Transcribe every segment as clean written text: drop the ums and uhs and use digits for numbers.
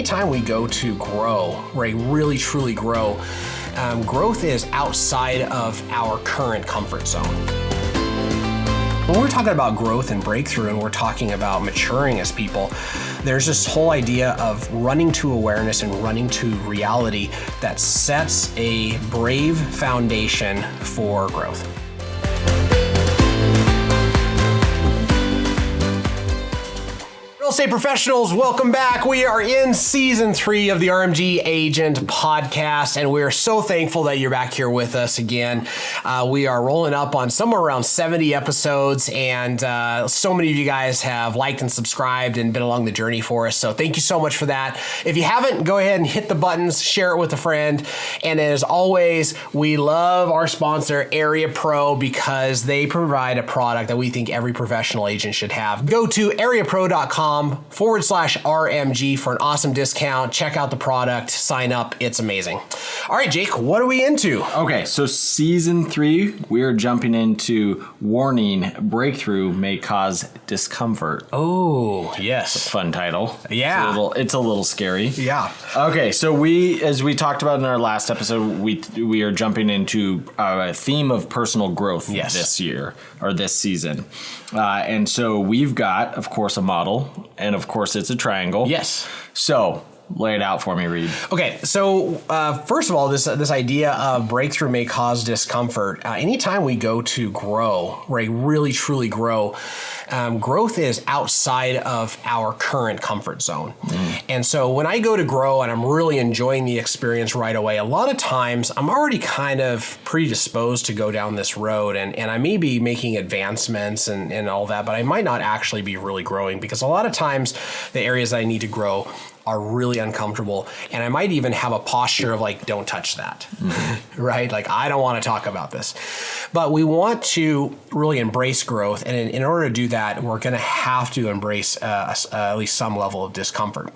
anytime we go to grow, right, really truly grow, growth is outside of our current comfort zone. When we're talking about growth and breakthrough and we're talking about maturing as people, there's this whole idea of running to awareness and running to reality that sets a brave foundation for growth. Real estate professionals, welcome back. We are in season 3 of the RMG Agent podcast, and we are so thankful that you're back here with us again. We are rolling up on somewhere around 70 episodes, and so many of you guys have liked and subscribed and been along the journey for us. So thank you so much for that. If you haven't, go ahead and hit the buttons, share it with a friend. And as always, we love our sponsor, Area Pro, because they provide a product that we think every professional agent should have. Go to areapro.com/RMG for an awesome discount. Check out the product, sign up. It's amazing. All right, Jake, what are we into? Okay, so season 3, we are jumping into warning, breakthrough may cause discomfort. Oh, yes. Fun title. Yeah. It's a little scary. Yeah. Okay, so as we talked about in our last episode, we are jumping into a theme of personal growth this year, or this season. And so we've got, of course, a model, and of course it's a triangle. Yes. So lay it out for me, Reed. Okay, so first of all, this idea of breakthrough may cause discomfort. Anytime we go to grow, right, really truly grow, growth is outside of our current comfort zone. And so when I go to grow and I'm really enjoying the experience right away, a lot of times I'm already kind of predisposed to go down this road, and I may be making advancements and all that, but I might not actually be really growing, because a lot of times the areas that I need to grow are really uncomfortable, and I might even have a posture of like, don't touch that, right? Like, I don't want to talk about this. But we want to really embrace growth, and in order to do that, we're going to have to embrace at least some level of discomfort.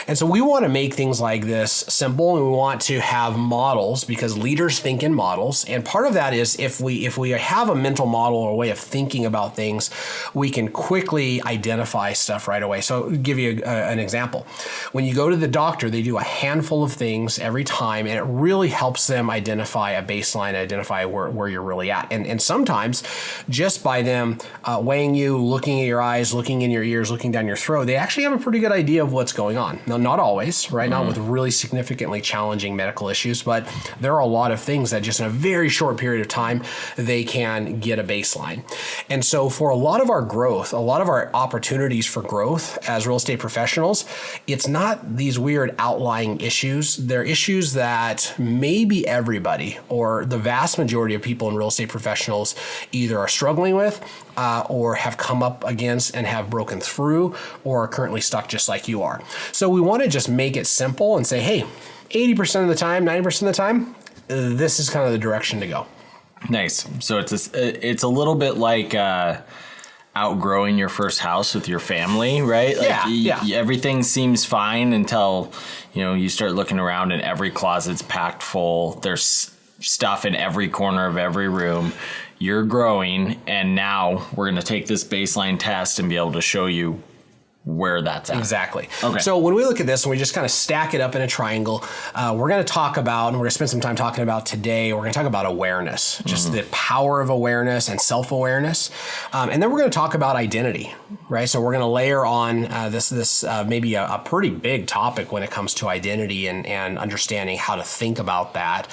And so we want to make things like this simple, and we want to have models, because leaders think in models, and part of that is if we have a mental model or a way of thinking about things, we can quickly identify stuff right away. So I'll give you an example. When you go to the doctor, they do a handful of things every time, and it really helps them identify a baseline, identify where you're really at. And sometimes just by them weighing you, looking at your eyes, looking in your ears, looking down your throat, they actually have a pretty good idea of what's going on. Now, not always, right? Not with really significantly challenging medical issues, but there are a lot of things that just in a very short period of time, they can get a baseline. And so for a lot of our growth, a lot of our opportunities for growth as real estate professionals, it's not these weird outlying issues. They're issues that maybe everybody or the vast majority of people in real estate professionals either are struggling with or have come up against and have broken through, or are currently stuck just like you are. So we want to just make it simple and say, hey, 80% of the time, 90% of the time, this is kind of the direction to go. Nice. So it's a little bit like outgrowing your first house with your family, right? Like everything seems fine until, you start looking around and every closet's packed full. There's stuff in every corner of every room. You're growing, and now we're going to take this baseline test and be able to show you where that's at. Exactly. Okay. So when we look at this and we just kind of stack it up in a triangle, we're going to talk about, and we're going to spend some time talking about today, we're going to talk about awareness, just the power of awareness and self-awareness. And then we're going to talk about identity, right? So we're going to layer on this maybe a pretty big topic when it comes to identity and understanding how to think about that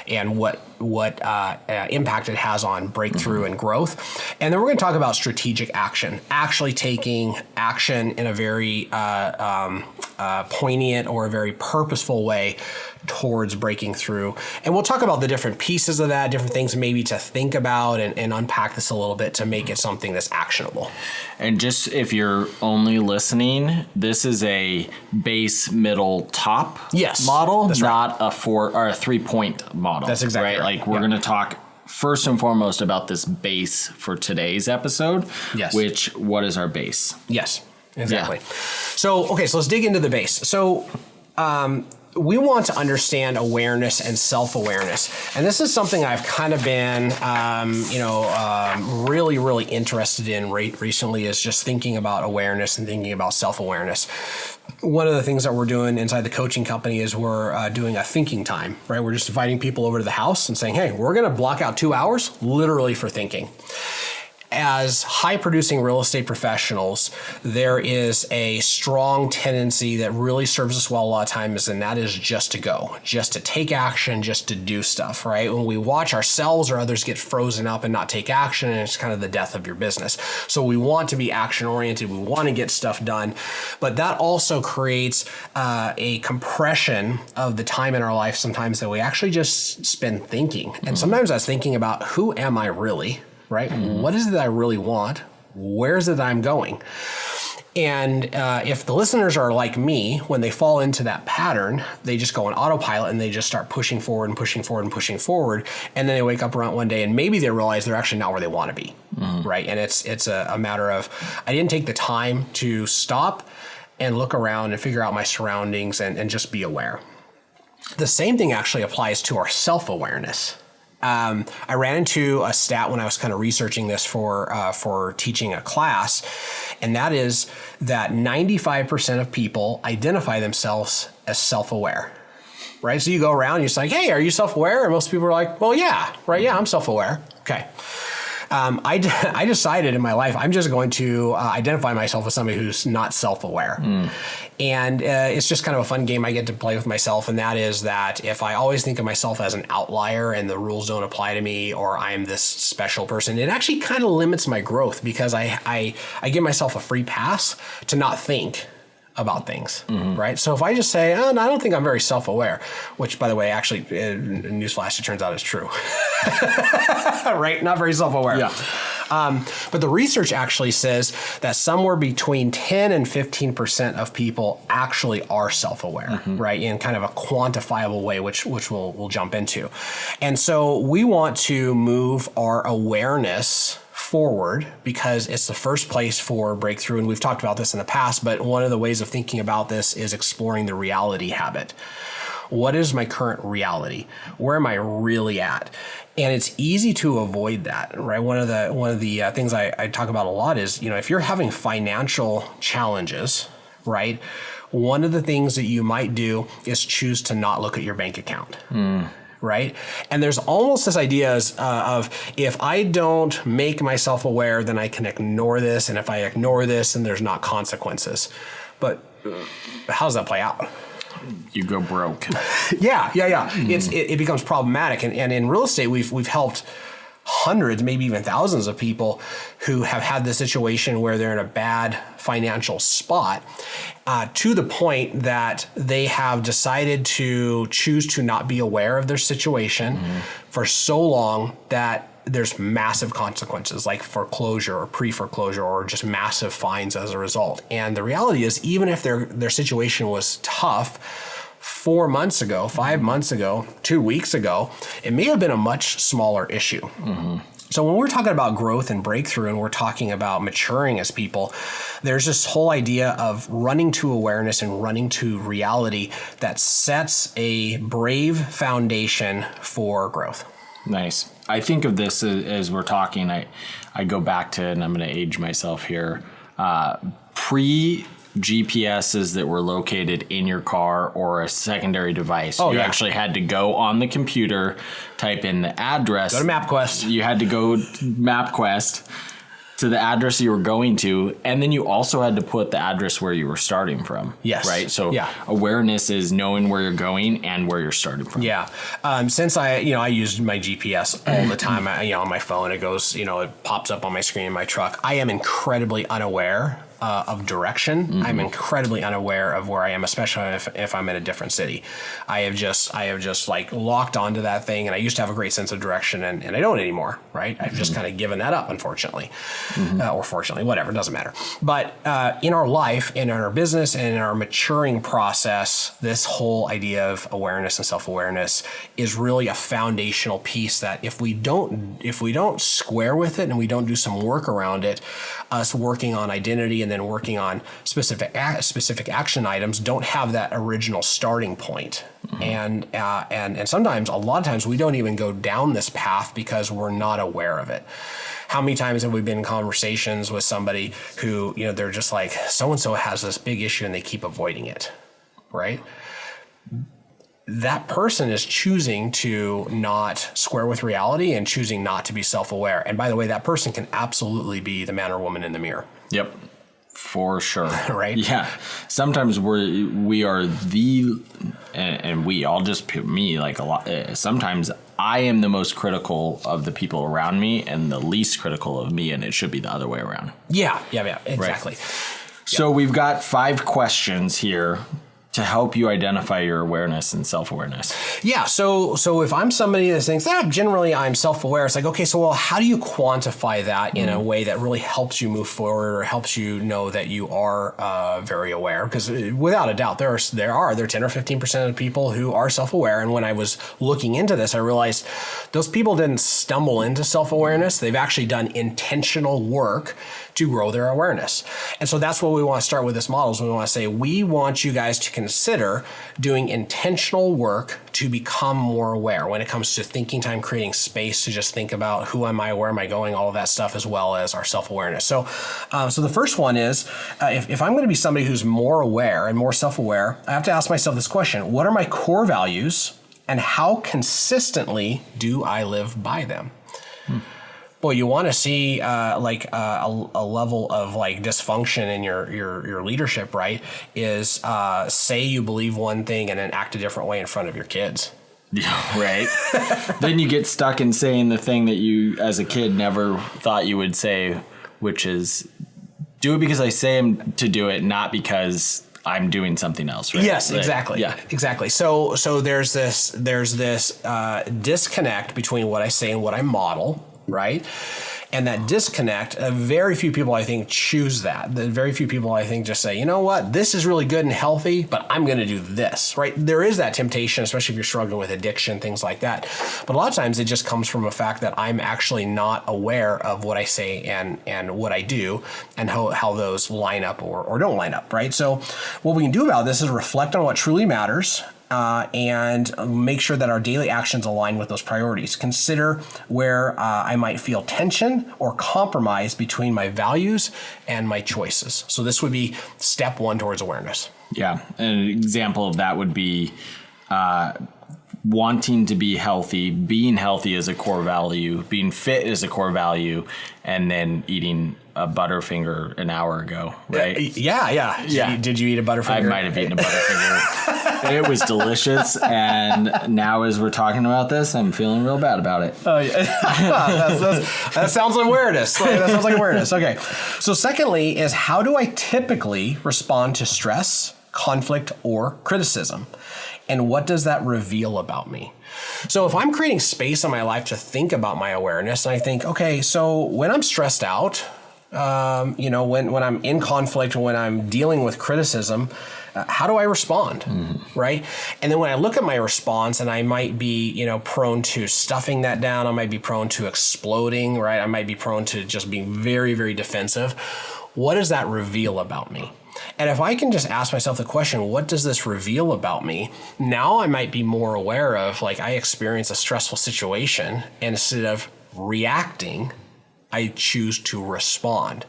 and what impact it has on breakthrough and growth. And then we're going to talk about strategic action, actually taking action in a very poignant or a very purposeful way towards breaking through. And we'll talk about the different pieces of that, different things maybe to think about and unpack this a little bit to make it something that's actionable. And just if you're only listening, this is a base, middle, top model, that's not a 4 or a 3-point model. That's exactly right. Like we're going to talk first and foremost about this base for today's episode. Yes. What is our base? Yes, exactly. Yeah. So let's dig into the base. So we want to understand awareness and self-awareness. And this is something I've kind of been, really, really interested in recently, is just thinking about awareness and thinking about self-awareness. One of the things that we're doing inside the coaching company is we're doing a thinking time, right? We're just inviting people over to the house and saying, hey, we're going to block out 2 hours literally for thinking. As high-producing real estate professionals, there is a strong tendency that really serves us well a lot of times, and that is just to go, just to take action, just to do stuff, right? When we watch ourselves or others get frozen up and not take action, and it's kind of the death of your business. So we want to be action-oriented. We want to get stuff done, but that also creates a compression of the time in our life sometimes that we actually just spend thinking. And sometimes that's thinking about, who am I really? Right? Mm-hmm. What is it that I really want? Where is it that I'm going? And if the listeners are like me, when they fall into that pattern, they just go on autopilot and they just start pushing forward and pushing forward and pushing forward. And then they wake up around one day and maybe they realize they're actually not where they want to be. Mm-hmm. Right? And it's a matter of, I didn't take the time to stop and look around and figure out my surroundings and just be aware. The same thing actually applies to our self-awareness. I ran into a stat when I was kind of researching this for teaching a class, and that is that 95% of people identify themselves as self-aware, right? So you go around and you're just like, hey, are you self-aware? And most people are like, well, yeah, right, yeah, I'm self-aware. Okay. I decided in my life, I'm just going to identify myself as somebody who's not self-aware. And it's just kind of a fun game I get to play with myself. And that is that if I always think of myself as an outlier and the rules don't apply to me, or I'm this special person, it actually kind of limits my growth, because I give myself a free pass to not think about things, right? So if I just say, oh, no, I don't think I'm very self-aware, which, by the way, actually, newsflash, it turns out is true, right? Not very self-aware. Yeah. But the research actually says that somewhere between 10 and 15% of people actually are self-aware, right? In kind of a quantifiable way, which we'll jump into. And so we want to move our awareness forward, because it's the first place for breakthrough. And we've talked about this in the past, but one of the ways of thinking about this is exploring the reality habit. What is my current reality? Where am I really at? And it's easy to avoid that, right? One of the things I talk about a lot is, if you're having financial challenges, right? One of the things that you might do is choose to not look at your bank account. Right? And there's almost this idea of, if I don't make myself aware, then I can ignore this. And if I ignore this, then there's not consequences. But how does that play out? You go broke. Yeah. It becomes problematic. And in real estate, we've helped hundreds, maybe even thousands of people who have had the situation where they're in a bad financial spot, to the point that they have decided to choose to not be aware of their situation for so long that there's massive consequences, like foreclosure or pre-foreclosure, or just massive fines as a result. And the reality is, even if their situation was tough 4 months ago, 5 months ago, 2 weeks ago, it may have been a much smaller issue. So when we're talking about growth and breakthrough, and we're talking about maturing as people, there's this whole idea of running to awareness and running to reality that sets a brave foundation for growth. Nice. I think of this as we're talking, I go back to, and I'm going to age myself here, pre-GPSs that were located in your car or a secondary device. You actually had to go on the computer, type in the address. Go to MapQuest. You had to go to MapQuest to the address you were going to, and then you also had to put the address where you were starting from. Yes. Right? So awareness is knowing where you're going and where you're starting from. Yeah. Since I use my GPS all the time, on my phone, it goes, it pops up on my screen in my truck. I am incredibly unaware of direction. I'm incredibly unaware of where I am, especially if I'm in a different city. I have just like locked onto that thing, and I used to have a great sense of direction, and I don't anymore, right? I've just kind of given that up, unfortunately, or fortunately, whatever, it doesn't matter. But in our life, in our business, and in our maturing process, this whole idea of awareness and self-awareness is really a foundational piece that if we don't square with it and we don't do some work around it, us working on identity and and then working on specific action items don't have that original starting point. And sometimes, a lot of times, we don't even go down this path because we're not aware of it. How many times have we been in conversations with somebody who, they're just like, so-and-so has this big issue and they keep avoiding it, right? That person is choosing to not square with reality and choosing not to be self-aware. And by the way, that person can absolutely be the man or woman in the mirror. Yep. For sure. Right? Yeah. Sometimes we are and we all just put me like a lot. Sometimes I am the most critical of the people around me and the least critical of me, and it should be the other way around. Yeah, exactly. Right. So we've got 5 questions here to help you identify your awareness and self-awareness. Yeah, so if I'm somebody that thinks, generally I'm self-aware, it's like, okay, so well, how do you quantify that in a way that really helps you move forward or helps you know that you are very aware? Because without a doubt, there are 10 or 15% of people who are self-aware. And when I was looking into this, I realized those people didn't stumble into self-awareness. They've actually done intentional work to grow their awareness. And so that's what we want to start with this model is we want to say, we want you guys to consider doing intentional work to become more aware when it comes to thinking time, creating space to just think about who am I, where am I going, all of that stuff, as well as our self-awareness. So the first one is, if I'm going to be somebody who's more aware and more self-aware, I have to ask myself this question: what are my core values and how consistently do I live by them? Well, you want to see a level of like dysfunction in your leadership, right? Is say you believe one thing and then act a different way in front of your kids. Yeah, right. Then you get stuck in saying the thing that you, as a kid, never thought you would say, which is, do it because I say to do it, not because I'm doing something else. Right? Yes, exactly. Yeah, exactly. So there's this disconnect between what I say and what I model. Right? And that disconnect, very few people, I think, choose that. Very few people, I think, just say, you know what, this is really good and healthy, but I'm going to do this, right? There is that temptation, especially if you're struggling with addiction, things like that. But a lot of times it just comes from a fact that I'm actually not aware of what I say and what I do and how those line up or don't line up, right? So what we can do about this is reflect on what truly matters, and make sure that our daily actions align with those priorities. Consider where I might feel tension or compromise between my values and my choices. So this would be step 1 towards awareness. Yeah. An example of that would be wanting to be healthy, being healthy is a core value, being fit is a core value, and then eating a Butterfinger an hour ago, right? Yeah. Did you eat a Butterfinger? I might have eaten a Butterfinger. It was delicious, and now as we're talking about this, I'm feeling real bad about it. Oh, yeah. That sounds like awareness. That sounds like awareness. Okay. So secondly is, how do I typically respond to stress, conflict, or criticism? And what does that reveal about me? So if I'm creating space in my life to think about my awareness, and I think, okay, so when I'm stressed out, when I'm in conflict, when I'm dealing with criticism, how do I respond, right? And then when I look at my response, and I might be, prone to stuffing that down, I might be prone to exploding, right? I might be prone to just being very, very defensive. What does that reveal about me? And if I can just ask myself the question, what does this reveal about me? Now I might be more aware of, like, I experience a stressful situation, and instead of reacting, I choose to respond.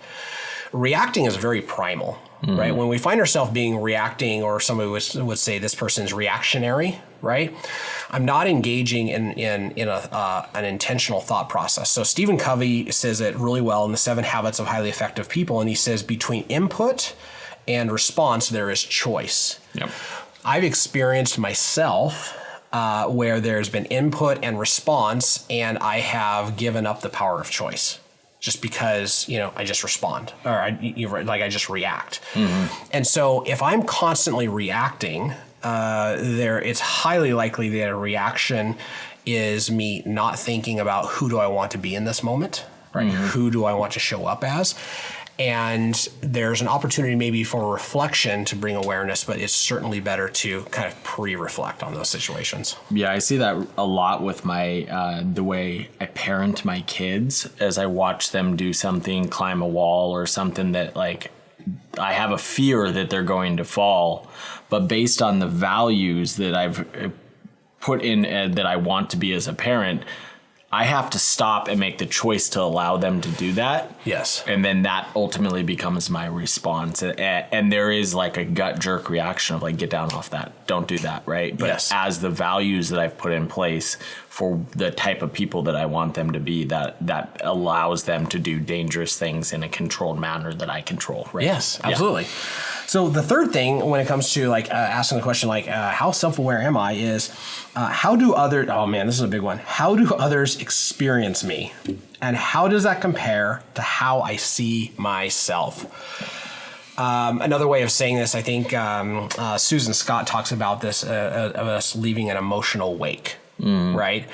Reacting is very primal, right? When we find ourselves being reacting, or somebody would say this person's reactionary, right? I'm not engaging in an intentional thought process. So Stephen Covey says it really well in the 7 Habits of Highly Effective People. And he says between input and response, there is choice. Yep. I've experienced myself where there's been input and response, and I have given up the power of choice just because, I just respond, or I just react. And so if I'm constantly reacting, it's highly likely that a reaction is me not thinking about who do I want to be in this moment, right? Who do I want to show up as? And there's an opportunity maybe for reflection to bring awareness, but it's certainly better to kind of pre-reflect on those situations. Yeah, I see that a lot with my the way I parent my kids. As I watch them do something, climb a wall or something that, like, I have a fear that they're going to fall, but based on the values that I've put in that I want to be as a parent, I have to stop and make the choice to allow them to do that. Yes. And then that ultimately becomes my response. And there is like a gut jerk reaction of like, get down off that. Don't do that, right? But yes. as the values that I've put in place for the type of people that I want them to be, that allows them to do dangerous things in a controlled manner that I control, right? Yes, absolutely. Yeah. So the third thing when it comes to like asking the question like how self-aware am I is how do others, oh man, this is a big one. How do others experience me? And how does that compare to how I see myself? Another way of saying this, I think Susan Scott talks about this, of us leaving an emotional wake, right?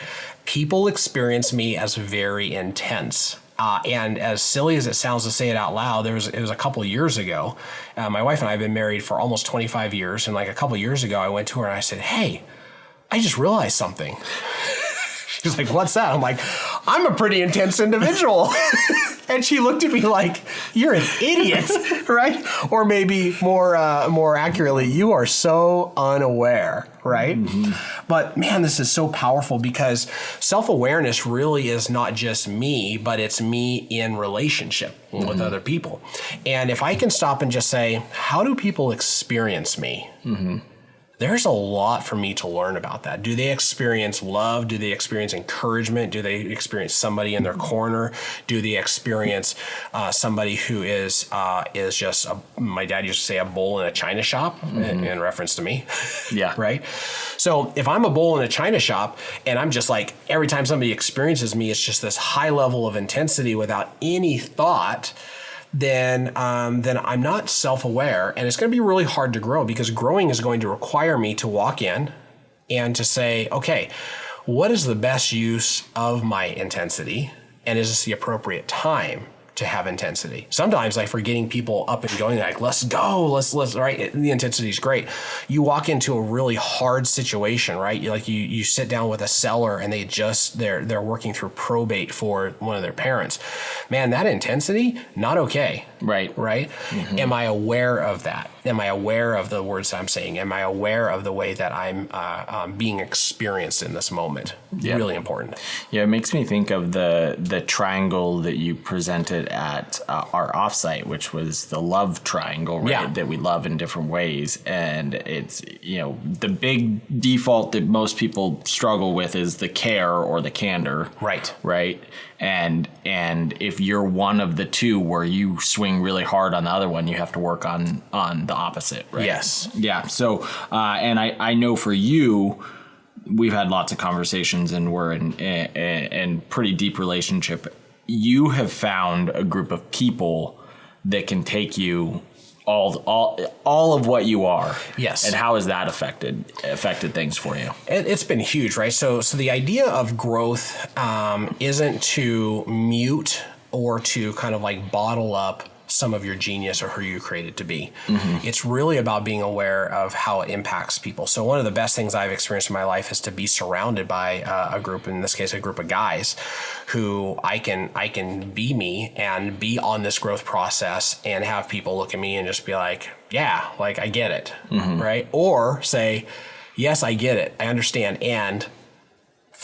People experience me as very intense. And as silly as it sounds to say it out loud, it was a couple of years ago. My wife and I have been married for almost 25 years. And like a couple of years ago, I went to her and I said, hey, I just realized something. She's like, what's that? I'm like, I'm a pretty intense individual. And she looked at me like, you're an idiot, right? Or maybe more accurately, you are so unaware, right? Mm-hmm. But man, this is so powerful because self-awareness really is not just me, but it's me in relationship with other people. And if I can stop and just say, how do people experience me? Mm-hmm. There's a lot for me to learn about that. Do they experience love? Do they experience encouragement? Do they experience somebody in their corner? Do they experience somebody who is just, my dad used to say, a bull in a china shop, in reference to me. Yeah. Right? So if I'm a bull in a china shop and I'm just like, every time somebody experiences me, it's just this high level of intensity without any thought, then I'm not self-aware, and it's going to be really hard to grow because growing is going to require me to walk in and to say, okay, what is the best use of my intensity, and is this the appropriate time to have intensity? Sometimes like for getting people up and going, like, let's go, let's right? The intensity is great. You walk into a really hard situation, right? You sit down with a seller and they're working through probate for one of their parents. Man, that intensity, not okay. Right. Mm-hmm. Am I aware of that? Am I aware of the words I'm saying? Am I aware of the way that I'm being experienced in this moment? Yeah. Really important. Yeah, it makes me think of the triangle that you presented at our offsite, which was the love triangle, right? Yeah. That we love in different ways. And it's, the big default that most people struggle with is the care or the candor. Right. And if you're one of the two where you swing really hard on the other one, you have to work on the opposite, right? Yes. Yeah. So, and I know for you, we've had lots of conversations and we're in pretty deep relationship. You have found a group of people that can take you all of what you are. Yes. And how has that affected things for you? It's been huge, right? So the idea of growth isn't to mute or to kind of like bottle up some of your genius or who you created to be. Mm-hmm. It's really about being aware of how it impacts people. So one of the best things I've experienced in my life is to be surrounded by a group, in this case, a group of guys who I can be me and be on this growth process and have people look at me and just be like, yeah, like I get it, right? Or say, yes, I get it. I understand. And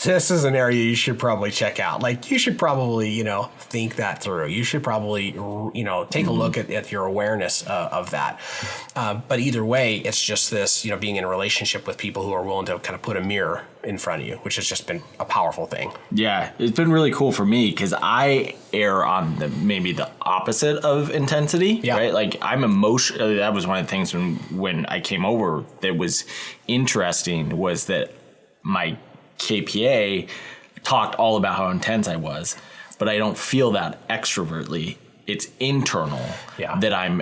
this is an area you should probably check out. Like you should probably, think that through. You should probably, take a look at your awareness of that. But either way, it's just this, being in a relationship with people who are willing to kind of put a mirror in front of you, which has just been a powerful thing. Yeah, it's been really cool for me because I err on maybe the opposite of intensity, right? Like I'm emotional. That was one of the things when I came over that was interesting was that my KPA talked all about how intense I was, but I don't feel that extrovertly. It's internal that I'm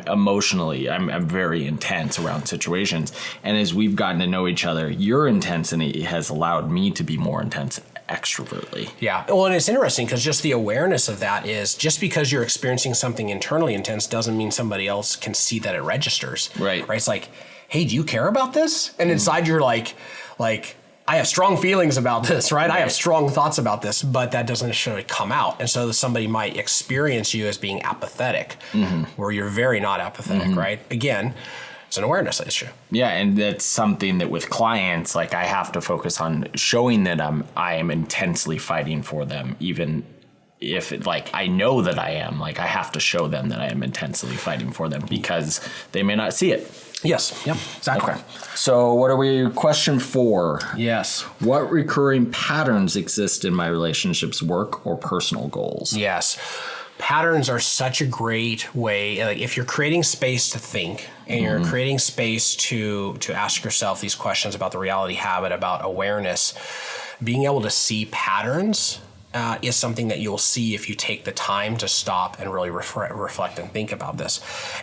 very intense around situations. And as we've gotten to know each other, your intensity has allowed me to be more intense extrovertly. Yeah. Well, and it's interesting because just the awareness of that is just because you're experiencing something internally intense doesn't mean somebody else can see that it registers. Right. It's like, hey, do you care about this? And inside you're like, I have strong feelings about this, right? I have strong thoughts about this, but that doesn't necessarily come out. And so somebody might experience you as being apathetic, where you're very not apathetic, right? Again, it's an awareness issue. Yeah, and that's something that with clients, like I have to focus on showing that I am intensely fighting for them, even if I know that I am. Like I have to show them that I am intensely fighting for them because they may not see it. Yes. Yep. Exactly. Okay. So what are we? Question 4. Yes. What recurring patterns exist in my relationships, work, or personal goals? Yes. Patterns are such a great way. Like if you're creating space to think and you're creating space to ask yourself these questions about the reality habit, about awareness, being able to see patterns is something that you'll see if you take the time to stop and really reflect and think about this.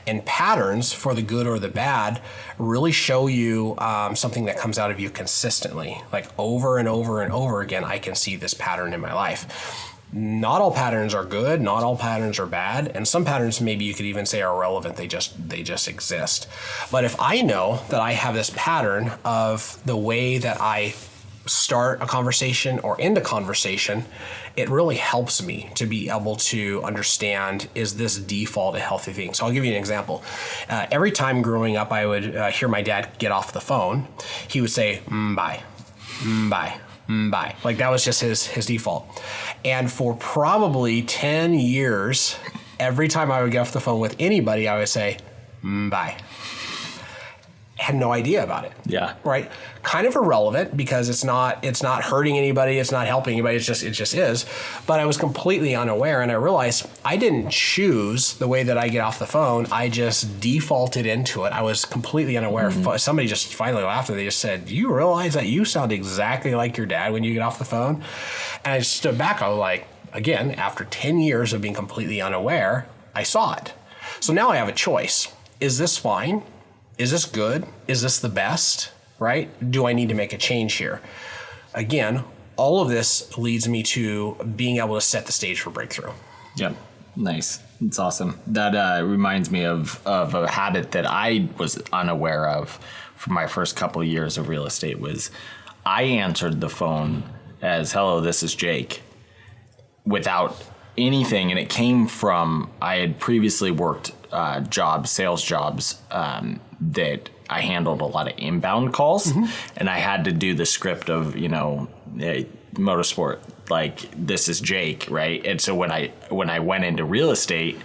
And patterns, for the good or the bad, really show you something that comes out of you consistently. Like over and over and over again, I can see this pattern in my life. Not all patterns are good, not all patterns are bad, and some patterns maybe you could even say are irrelevant, they just exist. But if I know that I have this pattern of the way that I start a conversation or end a conversation, it really helps me to be able to understand, is this default a healthy thing? So I'll give you an example. Every time growing up, I would hear my dad get off the phone. He would say, bye, bye, bye. Like that was just his default. And for probably 10 years, every time I would get off the phone with anybody, I would say, bye. Had no idea about it. Yeah. Right. Kind of irrelevant because it's not hurting anybody. It's not helping anybody. It just is. But I was completely unaware, and I realized I didn't choose the way that I get off the phone. I just defaulted into it. I was completely unaware. Somebody just finally laughed, and they just said, "Do you realize that you sound exactly like your dad when you get off the phone?" And I stood back. I was like, again, after 10 years of being completely unaware, I saw it. So now I have a choice. Is this fine? Is this good? Is this the best? Right? Do I need to make a change here? Again, all of this leads me to being able to set the stage for breakthrough. Yeah, nice. It's awesome. That reminds me of a habit that I was unaware of for my first couple of years of real estate was I answered the phone as, "Hello, this is Jake," without anything. And it came from, I had previously worked sales jobs, that I handled a lot of inbound calls, and I had to do the script of, motorsport, like, "This is Jake," right? And so when I went into real estate,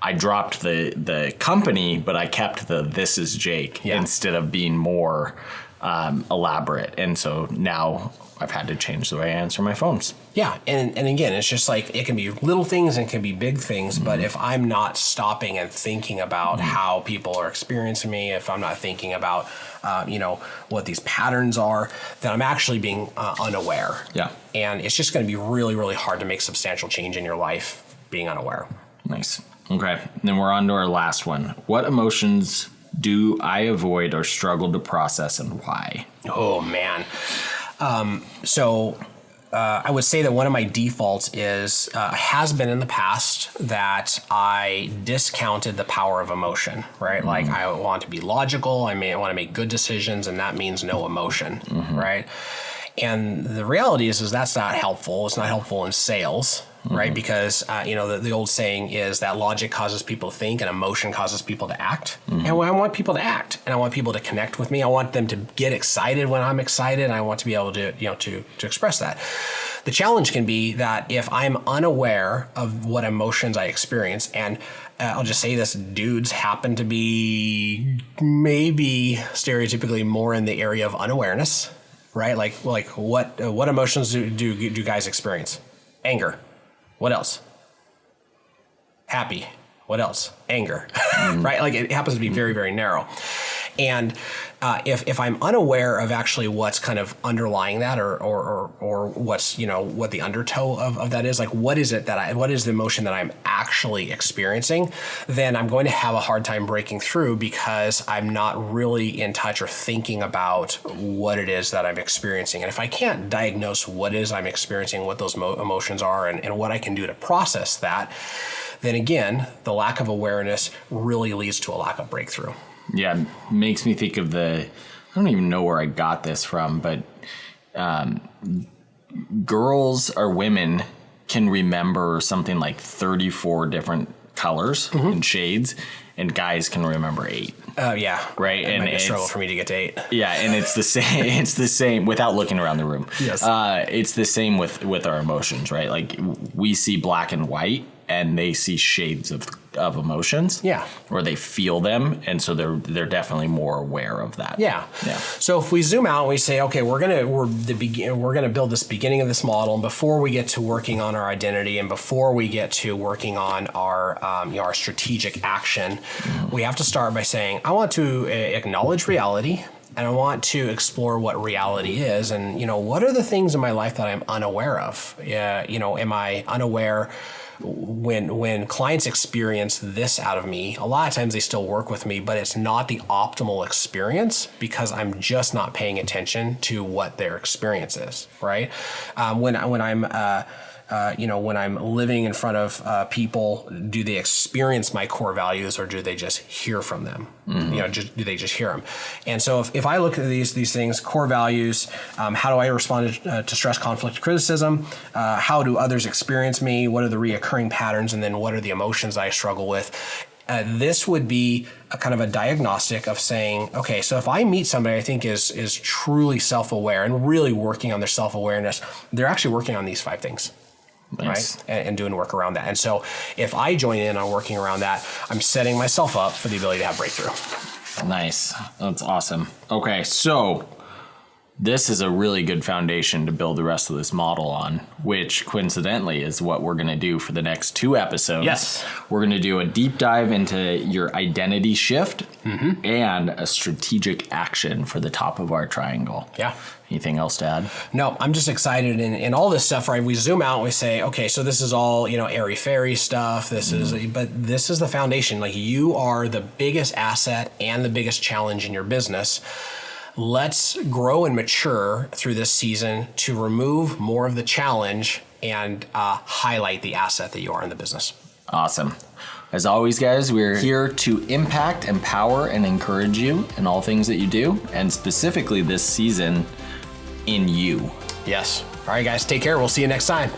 I dropped the company, but I kept the "This is Jake" instead of being more elaborate. And so now I've had to change the way I answer my phones. Yeah, and again, it's just like it can be little things and it can be big things, but if I'm not stopping and thinking about how people are experiencing me, if I'm not thinking about what these patterns are, then I'm actually being unaware. Yeah. And it's just going to be really, really hard to make substantial change in your life being unaware. Nice. Okay, then we're on to our last one. What emotions do I avoid or struggle to process, and why? Oh, man. I would say that one of my defaults has been in the past that I discounted the power of emotion, right? Like I want to be logical. I want to make good decisions, and that means no emotion, right? And the reality is that's not helpful. It's not helpful in sales, right? Because, the old saying is that logic causes people to think and emotion causes people to act. And I want people to act, and I want people to connect with me. I want them to get excited when I'm excited. And I want to be able to, to express that. The challenge can be that if I'm unaware of what emotions I experience, and I'll just say this, dudes happen to be maybe stereotypically more in the area of unawareness, right? Like what emotions do guys experience? Anger. What else? Happy. What else? Anger. Right? Like it happens to be very, very narrow. And if I'm unaware of actually what's kind of underlying that or what's, what the undertow of that is, like what is the emotion that I'm actually experiencing, then I'm going to have a hard time breaking through because I'm not really in touch or thinking about what it is that I'm experiencing. And if I can't diagnose what it is I'm experiencing, what those emotions are and what I can do to process that, then again, the lack of awareness really leads to a lack of breakthrough. Yeah, makes me think of I don't even know where I got this from, but girls or women can remember something like 34 different colors and shades, and guys can remember 8. Oh yeah, right. It might be a struggle for me to get to 8. Yeah, and it's the same. It's the same without looking around the room. Yes, it's the same with our emotions, right? Like we see black and white, and they see shades of emotions. Yeah, or they feel them, and so they're definitely more aware of that. Yeah. So if we zoom out and we say, okay, we're gonna build this beginning of this model, and before we get to working on our identity, and before we get to working on our our strategic action, we have to start by saying, I want to acknowledge reality. And I want to explore what reality is, and what are the things in my life that I'm unaware of? Am I unaware when clients experience this out of me? A lot of times they still work with me, but it's not the optimal experience because I'm just not paying attention to what their experience is. Right? When I'm living in front of people, do they experience my core values, or do they just hear from them? Do they just hear them? And so if I look at these things, core values, how do I respond to stress, conflict, criticism? How do others experience me? What are the reoccurring patterns? And then what are the emotions I struggle with? This would be a kind of a diagnostic of saying, okay, so if I meet somebody I think is truly self-aware and really working on their self-awareness, they're actually working on these 5 things. Nice. Right? And doing work around that. And so if I join in on working around that, I'm setting myself up for the ability to have breakthrough. Nice. That's awesome. Okay, so this is a really good foundation to build the rest of this model on, which coincidentally is what we're going to do for the next 2 episodes. Yes. We're going to do a deep dive into your identity shift and a strategic action for the top of our triangle. Yeah. Anything else to add? No, I'm just excited in all this stuff, right? We zoom out and we say, okay, so this is all, airy-fairy stuff. This but this is the foundation. Like, you are the biggest asset and the biggest challenge in your business. Let's grow and mature through this season to remove more of the challenge and highlight the asset that you are in the business. Awesome. As always, guys, we're here to impact, empower, and encourage you in all things that you do, and specifically this season in you. Yes. All right, guys, take care. We'll see you next time.